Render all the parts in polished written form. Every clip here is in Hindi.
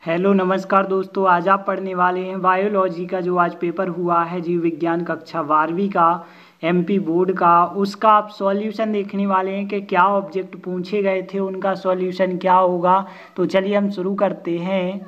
हेलो नमस्कार दोस्तों, आज आप पढ़ने वाले हैं बायोलॉजी का जो आज पेपर हुआ है जीव विज्ञान कक्षा 12वीं का एमपी बोर्ड का। उसका आप सॉल्यूशन देखने वाले हैं कि क्या ऑब्जेक्ट पूछे गए थे, उनका सॉल्यूशन क्या होगा। तो चलिए हम शुरू करते हैं।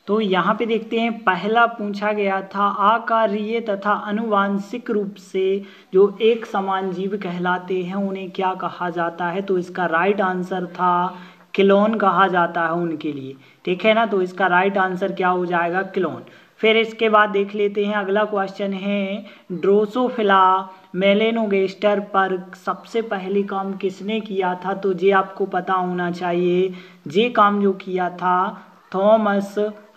तो यहाँ पे देखते हैं, पहला पूछा गया था आकारीय तथा अनुवांशिक रूप से जो एक समान जीव कहलाते हैं उन्हें क्या कहा जाता है। तो इसका राइट आंसर था क्लोन कहा जाता है उनके लिए। ठीक है ना, तो इसका राइट आंसर क्या हो जाएगा, क्लोन। फिर इसके बाद देख लेते हैं, अगला क्वेश्चन है ड्रोसोफिला मेलेनोगेस्टर पर सबसे पहले काम किसने किया था। तो ये आपको पता होना चाहिए, ये काम जो किया था थॉमस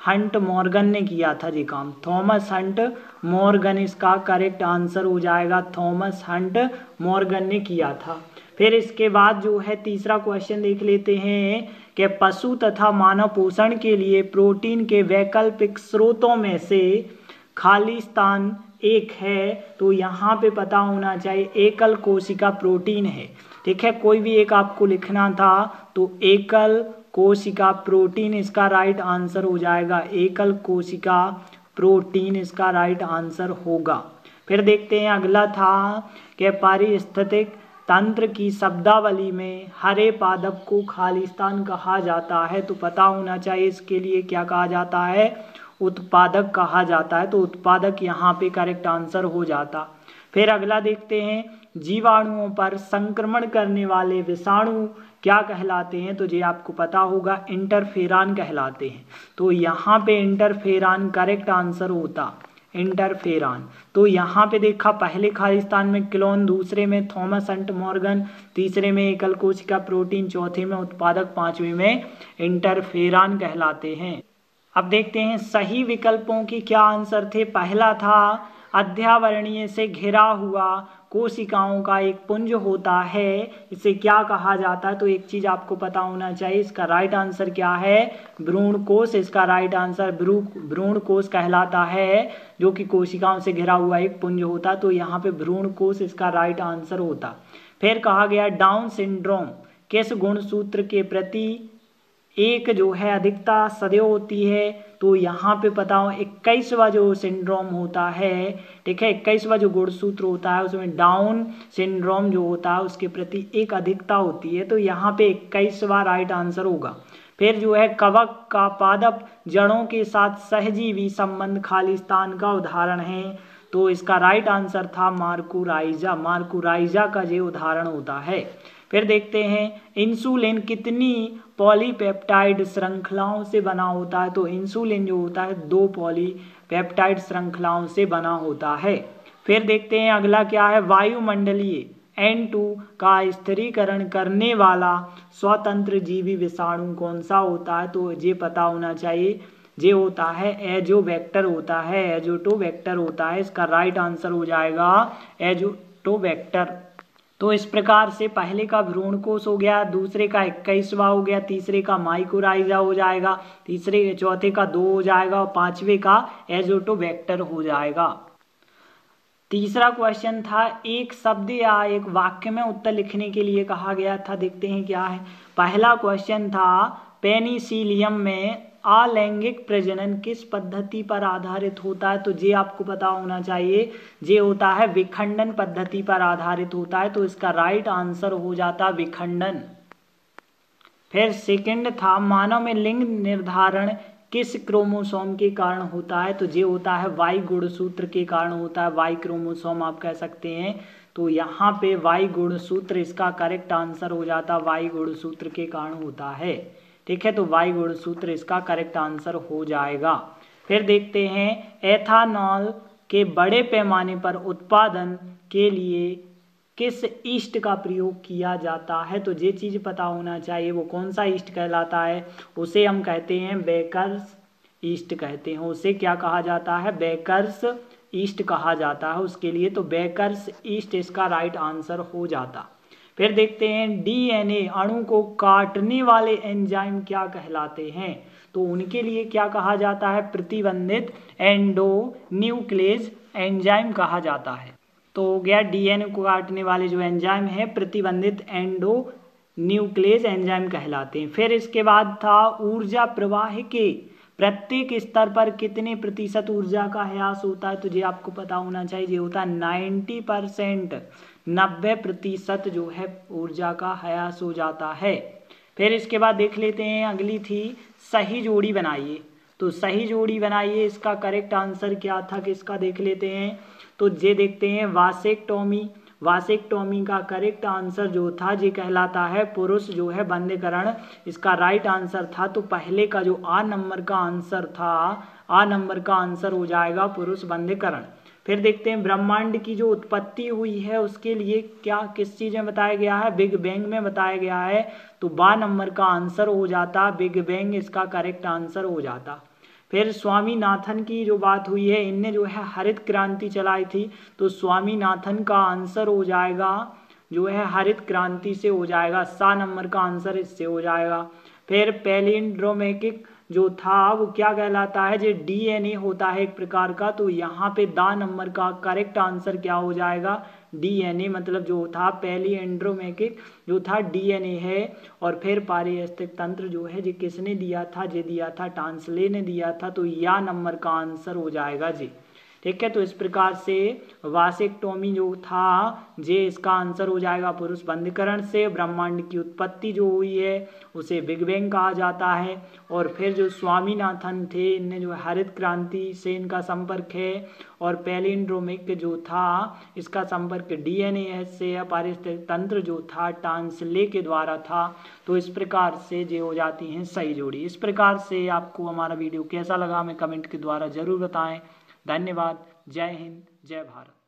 हंट मॉर्गन ने किया था। ये काम थॉमस हंट मॉर्गन इसका करेक्ट आंसर हो जाएगा, थॉमस हंट मॉर्गन ने किया था। फिर इसके बाद जो है तीसरा क्वेश्चन देख लेते हैं कि पशु तथा मानव पोषण के लिए प्रोटीन के वैकल्पिक स्रोतों में से खालिस्तान एक है। तो यहाँ पे पता होना चाहिए एकल कोशिका प्रोटीन है। ठीक है, कोई भी एक आपको लिखना था तो एकल कोशिका प्रोटीन इसका राइट आंसर हो जाएगा, एकल कोशिका प्रोटीन इसका राइट आंसर होगा। फिर देखते हैं, अगला था कि पारिस्थितिक तंत्र की शब्दावली में हरे पादप को खालिस्तान कहा जाता है। तो पता होना चाहिए इसके लिए क्या कहा जाता है, उत्पादक कहा जाता है। तो उत्पादक यहाँ पे करेक्ट आंसर हो जाता। फिर अगला देखते हैं, जीवाणुओं पर संक्रमण करने वाले विषाणु क्या कहलाते हैं। तो ये आपको पता होगा, इंटरफेरान कहलाते हैं। तो यहाँ पे इंटरफेरान करेक्ट आंसर होता, इंटरफेरान। तो यहाँ पे देखा, पहले खालिस्तान में क्लोन, दूसरे में थॉमस हंट मॉर्गन, तीसरे में एकल कोशिका प्रोटीन, चौथे में उत्पादक, पांचवे में इंटरफेरान कहलाते हैं। अब देखते हैं सही विकल्पों की क्या आंसर थे। पहला था अध्यावरणीय से घिरा हुआ कोशिकाओं का एक पुंज होता है, इसे क्या कहा जाता है। तो एक चीज आपको पता होना चाहिए, इसका राइट आंसर क्या है, भ्रूण कोश। इसका राइट आंसर भ्रूण कोश कहलाता है, जो कि कोशिकाओं से घिरा हुआ एक पुंज होता। तो यहाँ पे भ्रूण कोश इसका राइट आंसर होता। फिर कहा गया डाउन सिंड्रोम किस गुणसूत्र के प्रति एक जो है अधिकता सदैव होती है। तो यहाँ पे पता हो 21वां जो सिंड्रोम होता है, ठीक है, 21वां जो गुणसूत्र होता है उसमें डाउन सिंड्रोम जो होता है उसके प्रति एक अधिकता होती है। तो यहाँ पे 21वां राइट आंसर होगा। फिर जो है कवक का पादप जड़ों के साथ सहजीवी संबंध खालिस्तान का उदाहरण है। तो इसका राइट आंसर था मार्कुराइजा, मार्कुराइजा का ये उदाहरण होता है। फिर देखते हैं, इंसुलिन कितनी पॉलीपेप्टाइड श्रृंखलाओं से बना होता है। तो इंसुलिन जो होता है 2 पॉलीपेप्टाइड श्रृंखलाओं से बना होता है। फिर देखते हैं अगला क्या है, वायुमंडलीय N2 का स्थिरीकरण करने वाला स्वतंत्र जीवी विषाणु कौन सा होता है। तो ये पता होना चाहिए, ये होता है एजोवेक्टर होता है, एजोटोवेक्टर होता है। इसका राइट आंसर हो जाएगा एजोटोवेक्टर। तो इस प्रकार से पहले का भ्रूणकोश हो गया, दूसरे का 21वां हो गया, तीसरे का माइकोराइजा हो जाएगा, चौथे का 2 हो जाएगा और पांचवे का एजोटोवेक्टर हो जाएगा। तीसरा क्वेश्चन था, एक शब्द या एक वाक्य में उत्तर लिखने के लिए कहा गया था। देखते हैं क्या है। पहला क्वेश्चन था, पेनिसिलियम में अलैंगिक प्रजनन किस पद्धति पर आधारित होता है। तो ये आपको पता होना चाहिए, ये होता है विखंडन पद्धति पर आधारित होता है। तो इसका राइट आंसर हो जाता विखंडन। फिर सेकंड था, मानव में लिंग निर्धारण किस क्रोमोसोम के कारण होता है। तो ये होता है वाई गुणसूत्र के कारण होता है, वाई क्रोमोसोम आप कह सकते हैं। तो यहाँ पे वाई गुणसूत्र इसका करेक्ट आंसर हो जाता, वाई गुणसूत्र के कारण होता है। ठीक है, तो वाई गुणसूत्र इसका करेक्ट आंसर हो जाएगा। फिर देखते हैं, एथानॉल के बड़े पैमाने पर उत्पादन के लिए किस ईस्ट का प्रयोग किया जाता है। तो ये चीज पता होना चाहिए, वो कौन सा ईस्ट कहलाता है। उसे हम कहते हैं बेकर्स ईस्ट कहते हैं। उसे क्या कहा जाता है, बेकर्स ईस्ट कहा जाता है उसके लिए। तो बेकर्स ईस्ट इसका राइट आंसर हो जाता। फिर देखते हैं, डीएनए अणु को काटने वाले एंजाइम क्या कहलाते हैं। तो उनके लिए क्या कहा जाता है, प्रतिबंधित एंडो न्यूक्लियस एंजाइम कहा जाता है। तो हो गया, डीएनए को काटने वाले जो एंजाइम है प्रतिबंधित एंडो न्यूक्लियस एंजाइम कहलाते हैं। फिर इसके बाद था, ऊर्जा प्रवाह के प्रत्येक स्तर पर कितने प्रतिशत ऊर्जा का ह्रास होता है, तो ये आपको पता होना चाहिए, ये होता है 90%, 90% जो है ऊर्जा का ह्रास हो जाता है। फिर इसके बाद देख लेते हैं, अगली थी सही जोड़ी बनाइए। तो सही जोड़ी बनाइए, इसका करेक्ट आंसर क्या था किसका, देख लेते हैं। तो ये देखते हैं वासेक्टोमी। वासेक्टोमी का करेक्ट आंसर जो था ये कहलाता है पुरुष जो है बंधीकरण, इसका राइट आंसर था। तो पहले का जो आ नंबर का आंसर था, आ नंबर का आंसर हो जाएगा पुरुष बंधीकरण। फिर देखते हैं ब्रह्मांड की जो उत्पत्ति हुई है उसके लिए क्या किस चीज में बताया गया है, बिग बैंग में बताया गया है। तो बा नंबर का आंसर हो जाता बिग बैंग, इसका करेक्ट आंसर हो जाता। फिर स्वामीनाथन की जो बात हुई है, इनने जो है हरित क्रांति चलाई थी। तो स्वामीनाथन का आंसर हो जाएगा जो है हरित क्रांति से हो जाएगा, सा नंबर का आंसर इससे हो जाएगा। फिर पैलिंड्रोमिक जो था वो क्या कहलाता है, जो डीएनए होता है एक प्रकार का। तो यहाँ पे दा नंबर का करेक्ट आंसर क्या हो जाएगा, डीएनए, मतलब जो था पैलिंड्रोमिक जो था डीएनए है। और फिर पारिस्थितिक तंत्र जो है जी किसने दिया था, जे दिया था टांसले ने दिया था। तो या नंबर का आंसर हो जाएगा जी। ठीक है, तो इस प्रकार से वासेक्टोमी जो था जे इसका आंसर हो जाएगा पुरुष बंधीकरण से। ब्रह्मांड की उत्पत्ति जो हुई है उसे बिग बैंग कहा जाता है। और फिर जो स्वामीनाथन थे इनने जो हरित क्रांति से इनका संपर्क है। और पैलिंड्रोमिक जो था इसका संपर्क डीएनए से, पारिस्थितिक तंत्र जो था टांसले के द्वारा था। तो इस प्रकार से जे हो जाती हैं सही जोड़ी। इस प्रकार से आपको हमारा वीडियो कैसा लगा हमें कमेंट के द्वारा जरूर बताएं। धन्यवाद। जय हिंद, जय भारत।